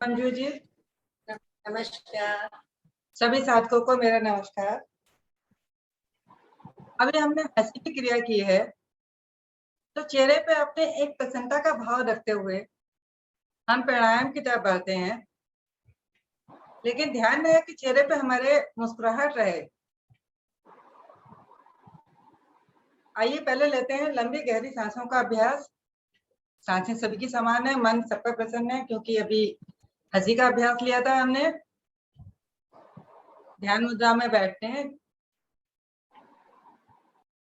मंजू जी, नमस्कार। सभी साधकों को मेरा नमस्कार। अभी हमने हंसी की क्रिया की है, तो चेहरे पे अपने एक प्रसन्नता का भाव रखते हुए हम प्राणायाम की तरफ बढ़ते हैं, लेकिन ध्यान रहे कि चेहरे पे हमारे मुस्कुराहट रहे। आइए पहले लेते हैं लंबी गहरी सांसों का अभ्यास। सांसें सभी की समान है, मन सबका प्रसन्न है, क्योंकि अभी हंसी का अभ्यास लिया था हमने। ध्यान मुद्रा में बैठते हैं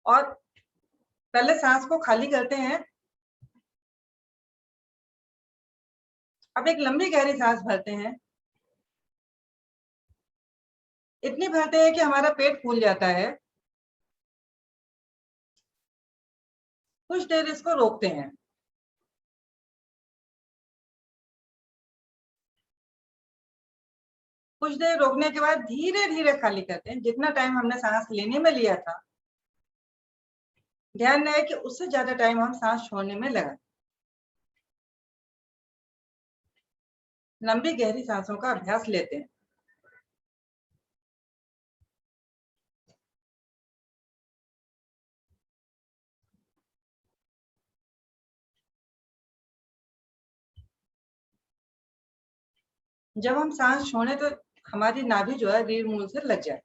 और पहले सांस को खाली करते हैं। अब एक लंबी गहरी सांस भरते हैं, इतनी भरते हैं कि हमारा पेट फूल जाता है। कुछ देर इसको रोकते हैं। कुछ देर रोकने के बाद धीरे धीरे खाली करते हैं। जितना टाइम हमने सांस लेने में लिया था, ध्यान रहे कि उससे ज्यादा टाइम हम सांस छोड़ने में लगा। लंबी गहरी सांसों का अभ्यास लेते हैं। जब हम सांस छोड़े तो हमारी नाभि जो है रीढ़ मूल से लग जाए।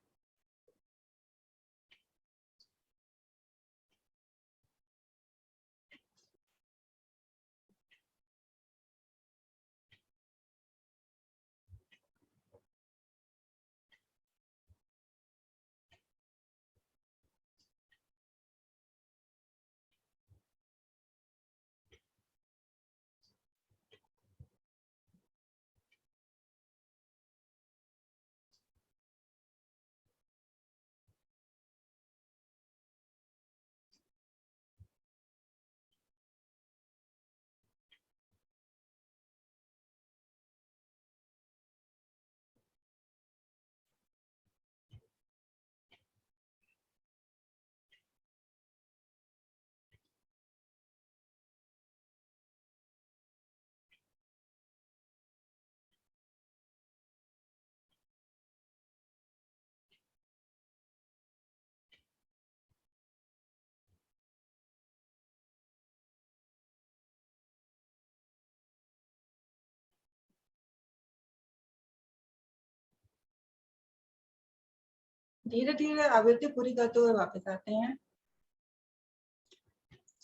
धीरे धीरे आवृत्ति पूरी करते हुए वापस आते हैं।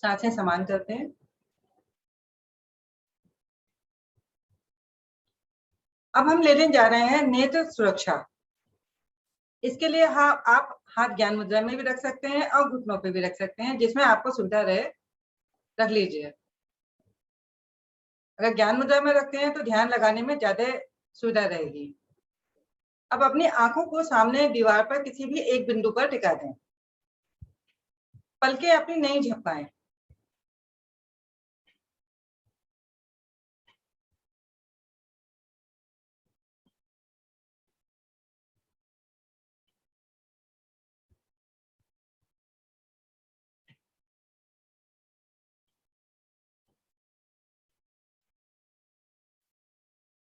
सांसें समान करते हैं। अब हम लेने जा रहे हैं नेत्र सुरक्षा। इसके लिए आप हाथ ज्ञान मुद्रा में भी रख सकते हैं और घुटनों पे भी रख सकते हैं, जिसमें आपको सुविधा रहे रख लीजिए। अगर ज्ञान मुद्रा में रखते हैं तो ध्यान लगाने में ज्यादा सुविधा रहेगी। अब अपनी आंखों को सामने दीवार पर किसी भी एक बिंदु पर टिका दें। पलकें अपनी नहीं झपकाएं।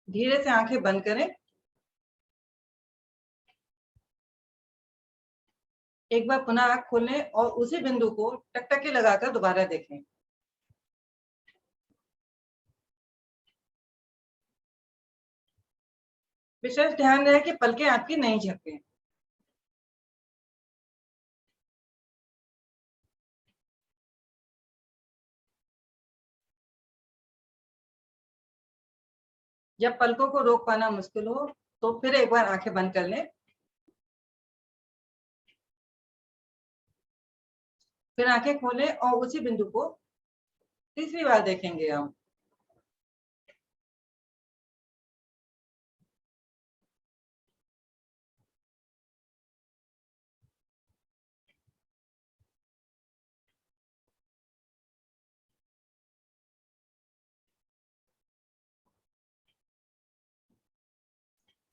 धीरे से आंखें बंद करें। एक बार पुनः आंख खोलें और उसी बिंदु को टकटकी लगाकर दोबारा देखें। विशेष ध्यान रहे कि पलकें आपकी नहीं झपकें। जब पलकों को रोक पाना मुश्किल हो तो फिर एक बार आंखें बंद कर लें। फिर आंखें खोलें और उसी बिंदु को तीसरी बार देखेंगे हम।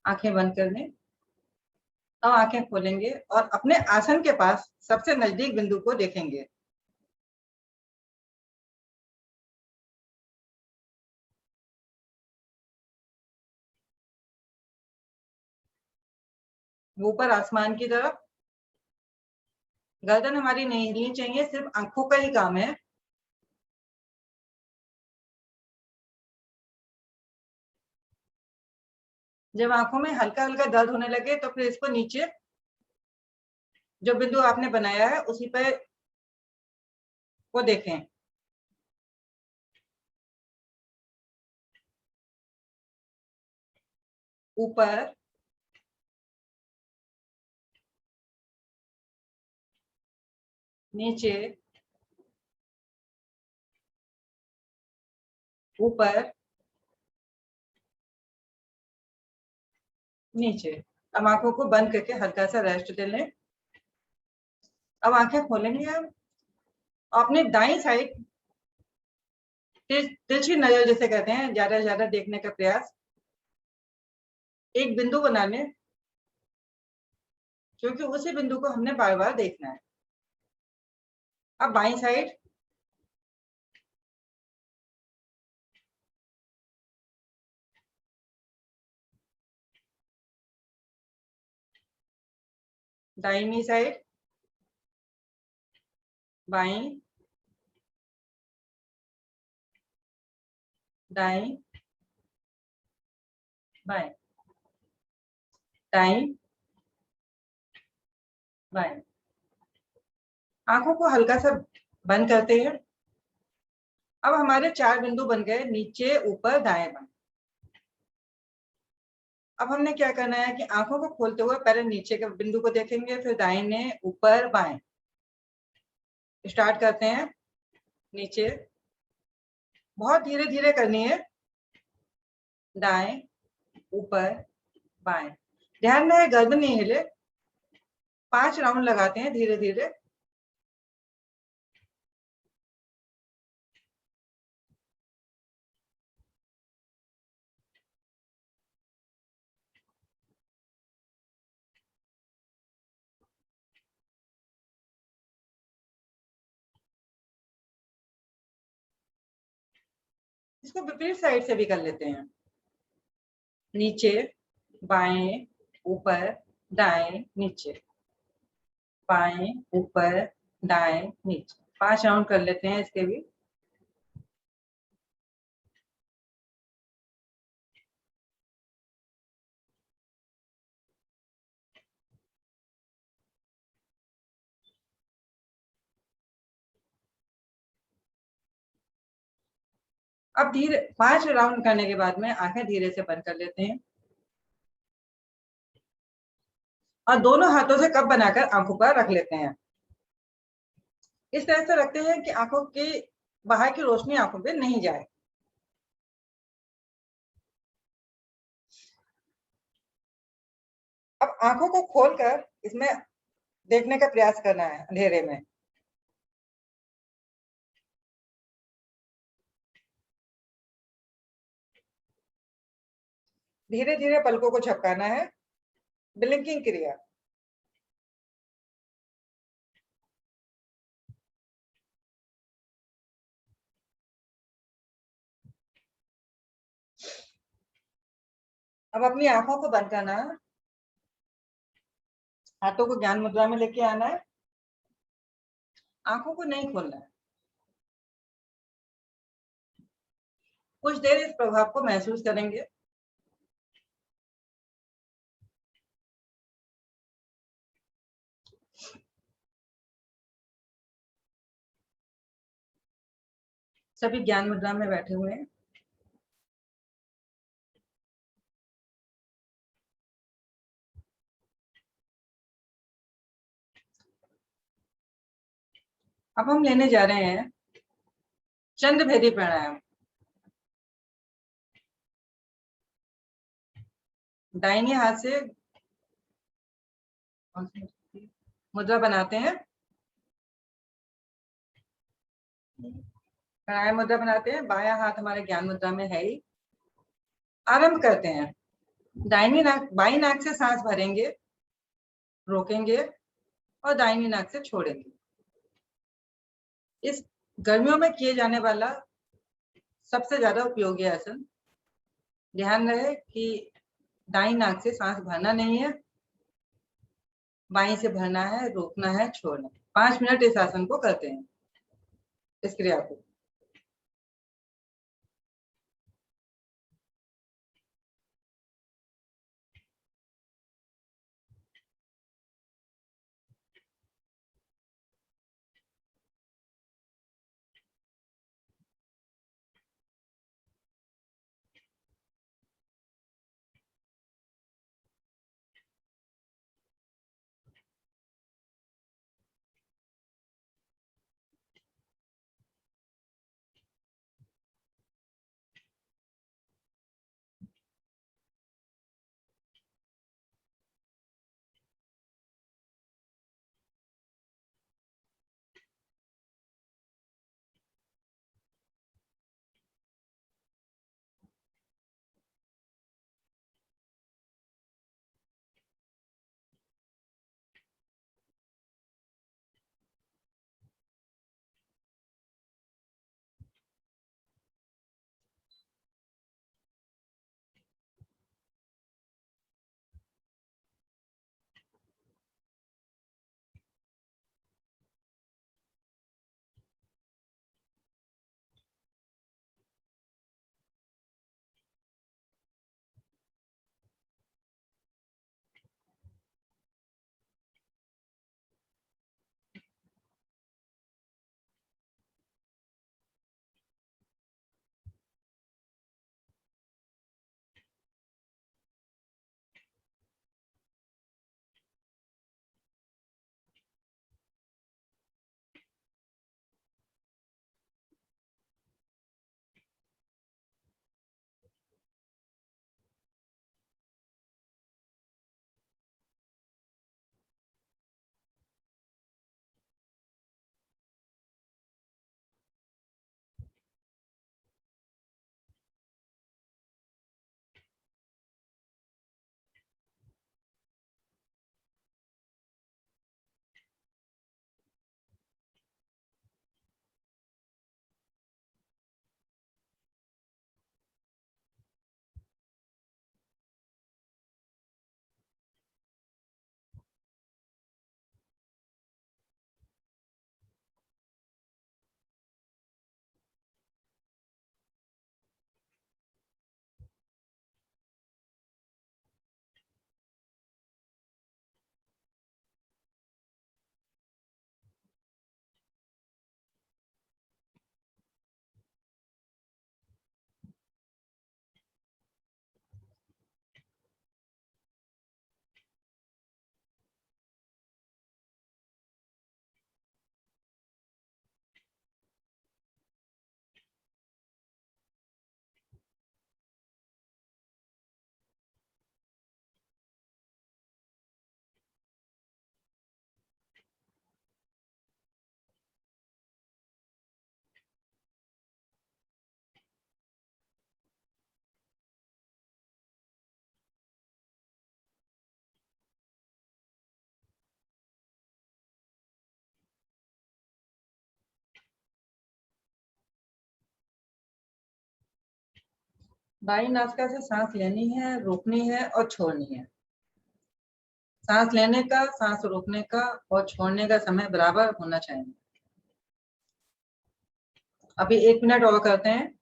आंखें बंद कर लें। अब आंखें खोलेंगे और अपने आसन के पास सबसे नजदीक बिंदु को देखेंगे। ऊपर आसमान की तरफ। गर्दन हमारी नहीं हिलनी चाहिए, सिर्फ आंखों का ही काम है। जब आंखों में हल्का हल्का दर्द होने लगे तो फिर इसको नीचे जो बिंदु आपने बनाया है उसी पे को देखें। ऊपर, नीचे, ऊपर, नीचे। अब आंखों को बंद करके हल्का सा रेस्ट दे लें। अब आंखें खोलेंगे हम। अपने दाईं साइड तिरछी नजर जैसे कहते हैं, ज्यादा से ज्यादा देखने का प्रयास। एक बिंदु बना लें, क्योंकि उसी बिंदु को हमने बार बार देखना है। अब बाईं साइड, दाहिनी साइड, बाईं, दाईं, बाएं, दाईं, बाएं। आंखों को हल्का सा बंद करते हैं। अब हमारे 4 बिंदु बन गए, नीचे, ऊपर, दाएं, बाएं। अब हमने क्या करना है कि आंखों को खोलते हुए पहले नीचे के बिंदु को देखेंगे, फिर दाहिने, ऊपर, बाएं। स्टार्ट करते हैं। नीचे, बहुत धीरे धीरे करनी है। दाएं, ऊपर, बाएं। ध्यान रहे गर्दन नहीं हिले। 5 राउंड लगाते हैं धीरे धीरे। इसको विपरीत साइड से भी कर लेते हैं। नीचे, बाएं, ऊपर, दाएं, नीचे, बाएं, ऊपर, दाएं, नीचे। 5 राउंड कर लेते हैं इसके भी। अब धीरे 5 राउंड करने के बाद में आंखें धीरे से बंद कर लेते हैं और दोनों हाथों से कप बनाकर आंखों पर रख लेते हैं। इस तरह से रखते हैं कि आंखों की बाहर की रोशनी आंखों पे नहीं जाए। अब आंखों को खोलकर इसमें देखने का प्रयास करना है अंधेरे में। धीरे धीरे पलकों को झपकाना है। ब्लिंकिंग क्रिया। अब अपनी आंखों को बंद करना है। हाथों को ज्ञान मुद्रा में लेके आना है। आंखों को नहीं खोलना है। कुछ देर इस प्रभाव को महसूस करेंगे। सभी ज्ञान मुद्रा में बैठे हुए हैं। अब हम लेने जा रहे हैं चंद्र भेदी प्राणायाम। दाहिने हाथ से मुद्रा बनाते हैं। प्राणायाम मुद्रा बनाते हैं। बायां हाथ हमारे ज्ञान मुद्रा में है ही। आरंभ करते हैं। दाहिनी नाक, बाई नाक से सांस भरेंगे, रोकेंगे और दाहिनी नाक से छोड़ेंगे। इस गर्मियों में किए जाने वाला सबसे ज्यादा उपयोगी आसन। ध्यान रहे कि दाई नाक से सांस भरना नहीं है, बाई से भरना है, रोकना है, छोड़ना है। 5 मिनट इस आसन को करते हैं, इस क्रिया को। बाई नासिका से सांस लेनी है, रोकनी है और छोड़नी है। सांस लेने का, सांस रोकने का और छोड़ने का समय बराबर होना चाहिए। अभी 1 मिनट और करते हैं।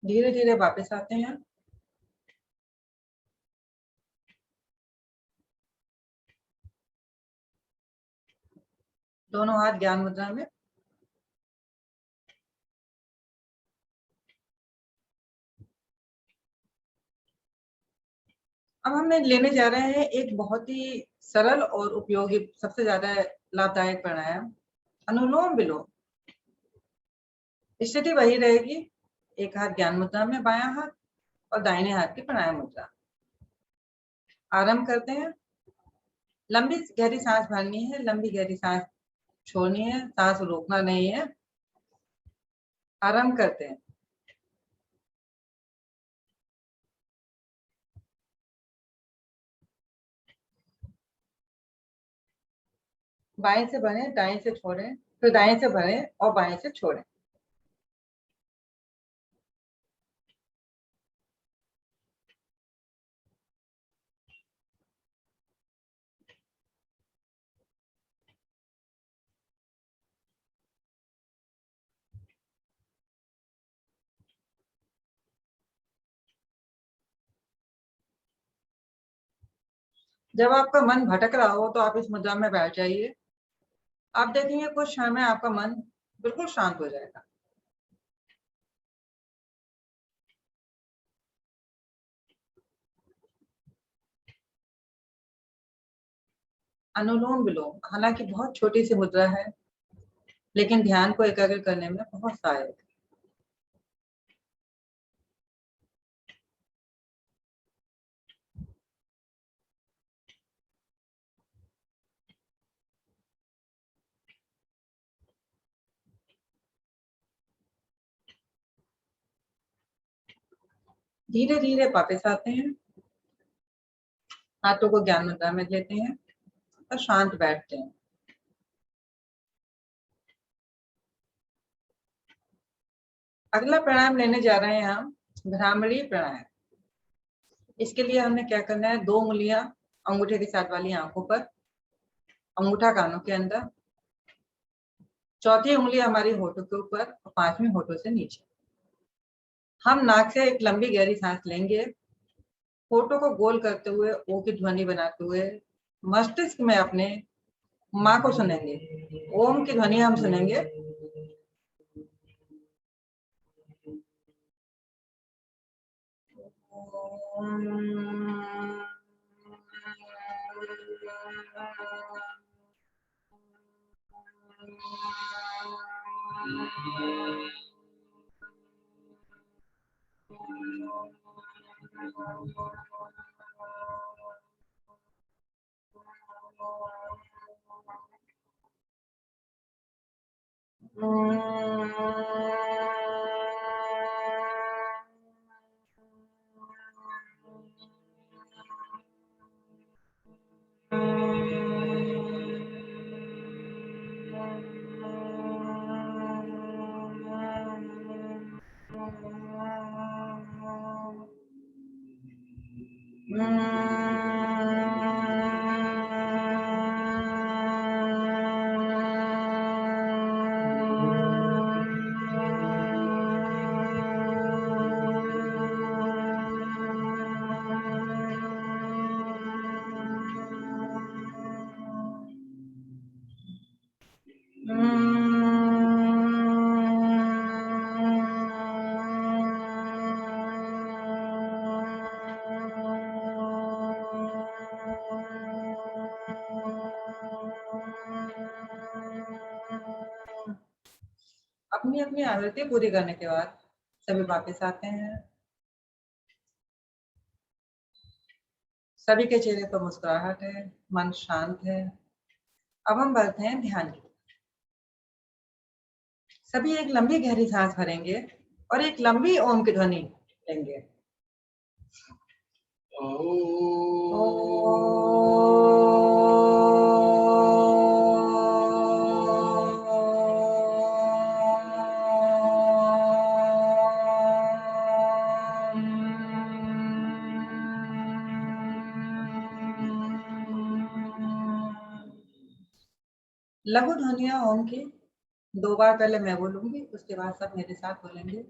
धीरे धीरे वापस आते हैं। दोनों हाथ ज्ञान मुद्रा में। अब हम लेने जा रहे हैं एक बहुत ही सरल और उपयोगी, सबसे ज्यादा लाभदायक प्राणायाम, अनुलोम विलोम। स्थिति वही रहेगी, एक हाथ ज्ञान मुद्रा में, बायां हाथ, और दाहिने हाथ की प्राणायाम मुद्रा। आरंभ करते हैं। लंबी गहरी सांस भरनी है, लंबी गहरी सांस छोड़नी है, सांस रोकना नहीं है। आरंभ करते हैं। बाएं से भरें, दाएं से छोड़ें, फिर दाएं से भरें और बाएं से छोड़ें। जब आपका मन भटक रहा हो तो आप इस मुद्रा में बैठ जाइए। आप देखेंगे कुछ क्षण में आपका मन बिल्कुल शांत हो जाएगा। अनुलोम विलोम हालांकि बहुत छोटी सी मुद्रा है, लेकिन ध्यान को एकाग्र करने में बहुत सहायक है। धीरे धीरे वापस आते हैं, हाथों को ज्ञान मुद्रा में लेते हैं और शांत बैठते हैं। अगला प्राणायाम लेने जा रहे हैं हम, भ्रामरी प्राणायाम। इसके लिए हमने क्या करना है, 2 उंगलियां अंगूठे के साथ वाली आंखों पर, अंगूठा कानों के अंदर, चौथी उंगली हमारी होठों के ऊपर और 5वीं होठों से नीचे। हम नाक से एक लंबी गहरी सांस लेंगे, होठों को गोल करते हुए ओ की ध्वनि बनाते हुए मस्तिष्क में अपने माँ को सुनेंगे। ओम की ध्वनि हम सुनेंगे। अपनी अपनी आवृत्ति पूरी करने के बाद सभी वापस आते हैं। सभी के चेहरे पर मुस्कुराहट है, मन शांत है। अब हम बढ़ते हैं ध्यान की। सभी एक लंबी गहरी सांस भरेंगे और एक लंबी ओम की ध्वनि लेंगे। लघु ध्वनिया ओम की 2 बार पहले मैं बोलूंगी, उसके बाद सब मेरे साथ बोलेंगे।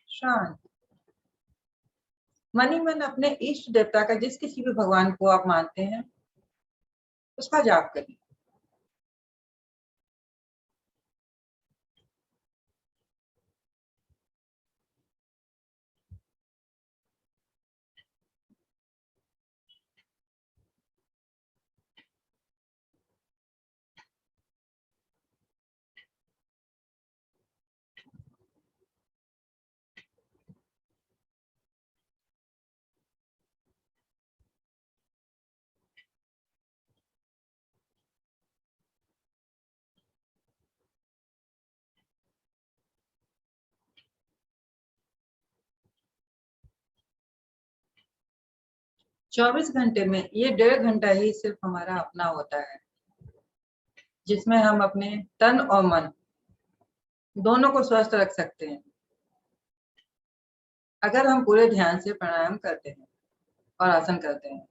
शांत। मन ही मन अपने इष्ट देवता का, जिस किसी भी भगवान को आप मानते हैं, उसका जाप करिए। चौबीस घंटे में ये 1.5 घंटा ही सिर्फ हमारा अपना होता है, जिसमें हम अपने तन और मन दोनों को स्वस्थ रख सकते हैं, अगर हम पूरे ध्यान से प्राणायाम करते हैं और आसन करते हैं।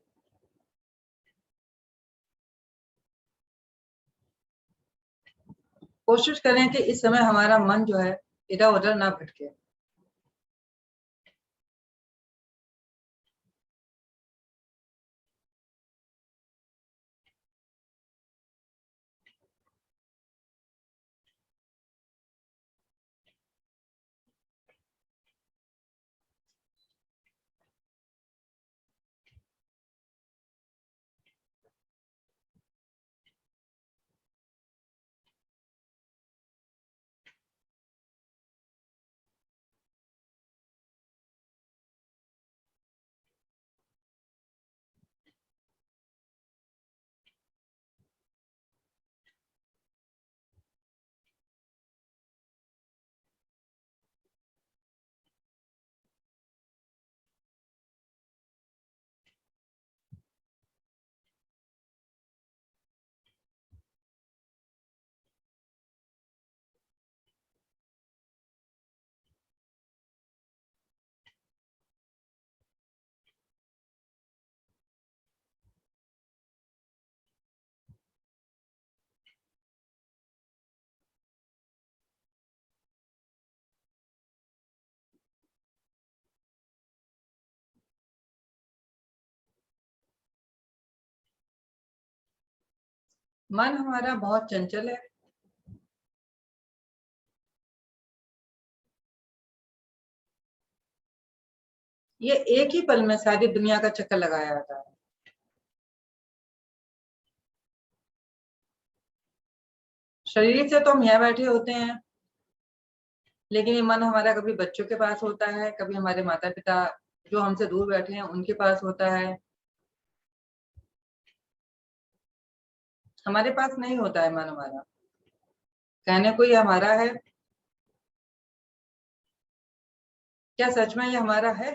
कोशिश करें कि इस समय हमारा मन जो है इधर उधर ना भटके। मन हमारा बहुत चंचल है। ये एक ही पल में सारी दुनिया का चक्कर लगाया जाता है। शरीर से तो हम यहाँ बैठे होते हैं, लेकिन ये मन हमारा कभी बच्चों के पास होता है, कभी हमारे माता पिता जो हमसे दूर बैठे हैं उनके पास होता है। हमारे पास नहीं होता है मन हमारा। कहने को ये हमारा है, क्या सच में ये हमारा है?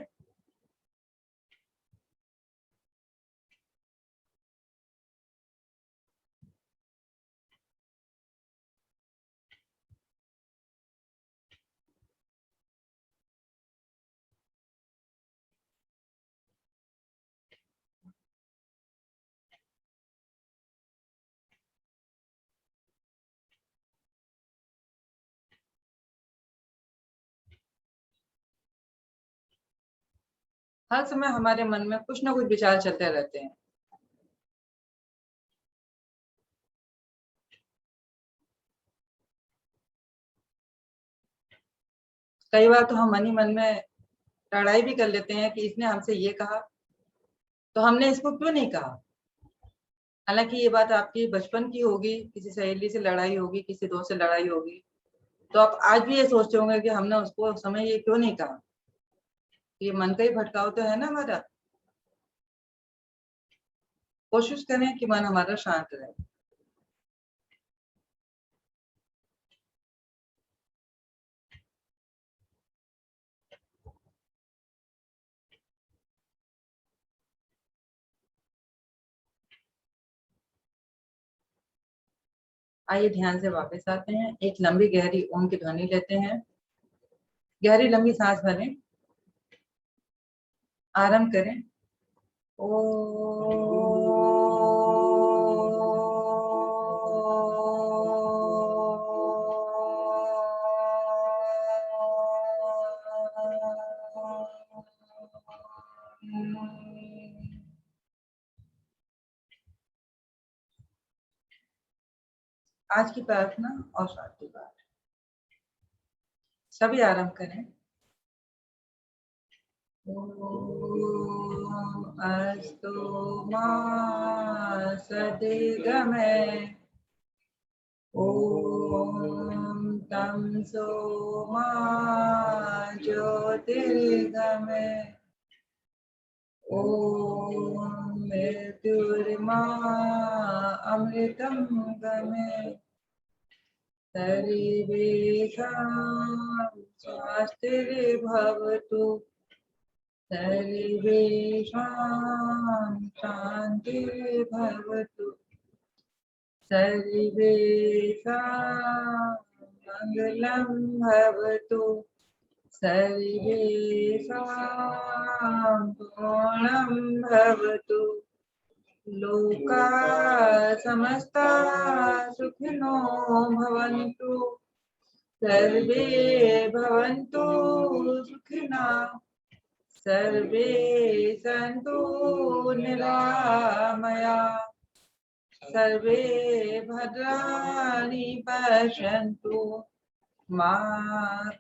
हर समय हमारे मन में कुछ ना कुछ विचार चलते रहते हैं। कई बार तो हम मन ही मन में लड़ाई भी कर लेते हैं कि इसने हमसे ये कहा तो हमने इसको क्यों नहीं कहा। हालांकि ये बात आपकी बचपन की होगी, किसी सहेली से लड़ाई होगी, किसी दोस्त से लड़ाई होगी, तो आप आज भी ये सोचते होंगे कि हमने उसको उस समय ये क्यों नहीं कहा। ये मन का ही भटकाव तो है ना हमारा। कोशिश करें कि मन हमारा शांत रहे। आइए ध्यान से वापस आते हैं। एक लंबी गहरी ओम की ध्वनि लेते हैं। गहरी लंबी सांस भरें। आरंभ करें। आज की प्रार्थना और शांति पाठ। सभी आरंभ करें। ओम अस्तु मा सद्गमय। ओम तमसो मा ज्योतिर्गमय। ओम मृत्युर्मा अमृतं गमय। सर्वेषां स्वस्तिर्भवतु। सर्वेषां शान्तिर्भवतु। सर्वेषां मङ्गलं भवतु। सर्वेषां पूर्णं भवतु। लोकाः समस्ताः सुखिनो भवन्तु। सर्वे भवन्तु सुखिनः। सर्वे सन्तु निरामयाः। सर्वे भद्राणि पश्यन्तु। मा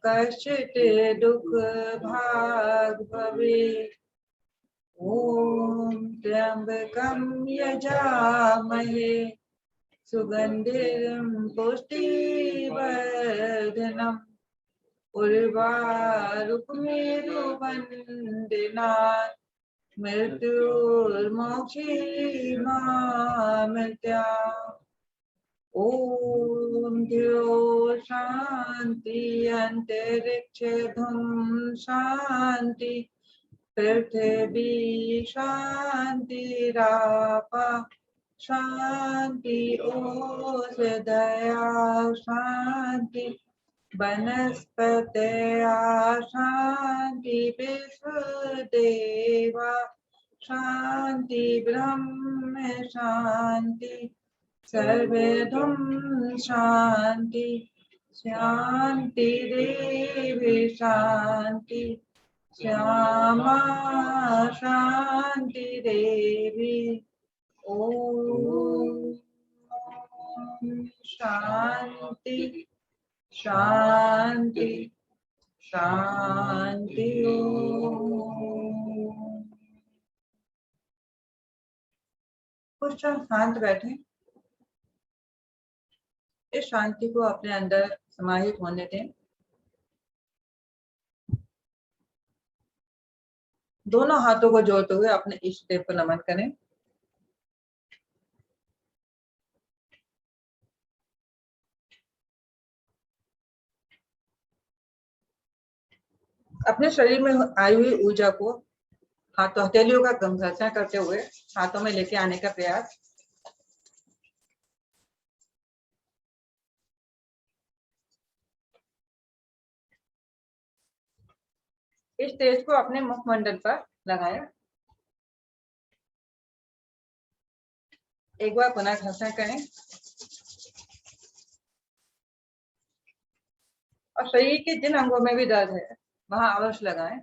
कश्चित् दुःखभाग् भवेत्। ॐ त्र्यम्बकं यजामहे सुगन्धिं पुष्टिवर्धनम्। उर्वारुकमेरुवन्दिनात् मृत्युर्मोक्षीमामृत्यात्। ॐ द्यो शान्ति अन्तरिक्षधुं शान्ति। पृथिवी शान्तिरापः शान्ति। ओषधयः शान्ति। वनस्पतयः शान्ति। विश्वदेवा शान्ति। ब्रह्म शान्ति। सर्वधुं शान्ति। शान्तिरेव शान्ति। श्यामा शान्तिरेवि। ॐ शान्ति शान्ति शान्ति। कुछ क्षण शांत बैठे। इस शांति को अपने अंदर समाहित होने दें। दोनों हाथों को जोड़ते हुए अपने इष्ट देव को नमन करें। अपने शरीर में आई हुई ऊर्जा को हाथों हथेलियों का घर्षण करते हुए हाथों में लेके आने का प्रयास। इस तेज को अपने मुखमंडल पर लगाएं। एक बार पुनः घर्षण करें और शरीर के जिन अंगों में भी दर्द है वहां अवश्य लगाएं।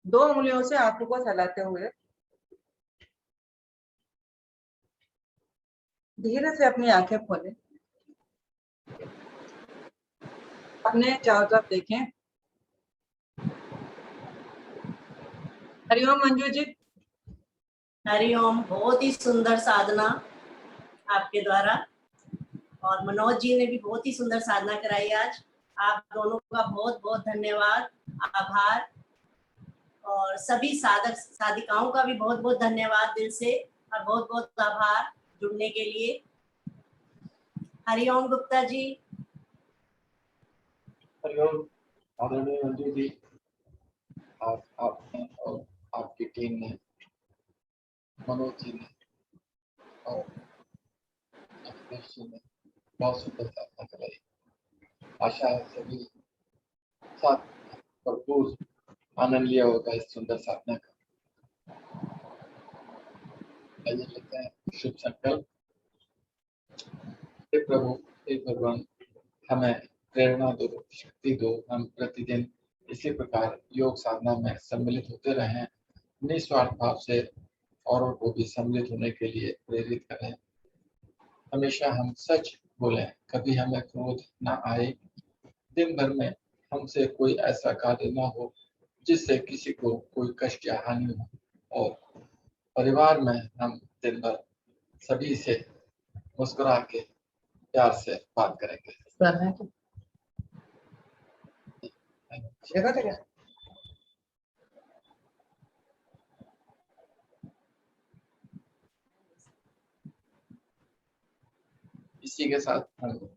दो उंगलियों से आंखों को सहलाते हुए धीरे से अपनी आंखें खोलें। अपने चारों तरफ देखें। हरिओम मंजू जी। हरिओम। बहुत ही सुंदर साधना आपके द्वारा, और मनोज जी ने भी बहुत ही सुंदर साधना कराई आज। आप दोनों का बहुत बहुत धन्यवाद, आभार। और सभी साधक साधिकाओं का भी बहुत बहुत धन्यवाद दिल से, और बहुत बहुत आभार जुड़ने के लिए। हरिओम गुप्ता जी। हरिओम आदरणीय मंजू जी, आपने और आपकी टीम ने, मनोज जी ने और अखिलेश जी ने बहुत सुंदर साधना कराई। आशा है सभी साथ भरपूर आनंद लिया होगा इस सुंदर साधना का। आइए लेते हैं शुभ संकल्प। हे प्रभु, हे भगवान, हमें प्रेरणा दो, शक्ति दो। हम प्रतिदिन इसी प्रकार योग साधना में सम्मिलित होते रहें, निस्वार्थ भाव से औरों को भी सम्मिलित होने के लिए प्रेरित करें। हमेशा हम सच बोलें, कभी हमें क्रोध ना आए। दिन भर में हमसे कोई ऐसा कार्य ना हो जिससे किसी को कोई कष्ट या हानि हो। और परिवार में हम दिन भर सभी से मुस्कुरा के प्यार से बात करेंगे। इसी के साथ हम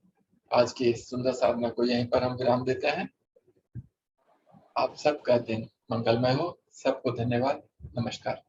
आज की सुंदर साधना को यहीं पर हम विराम देते हैं। आप सबका दिन मंगलमय हो। सबको धन्यवाद। नमस्कार।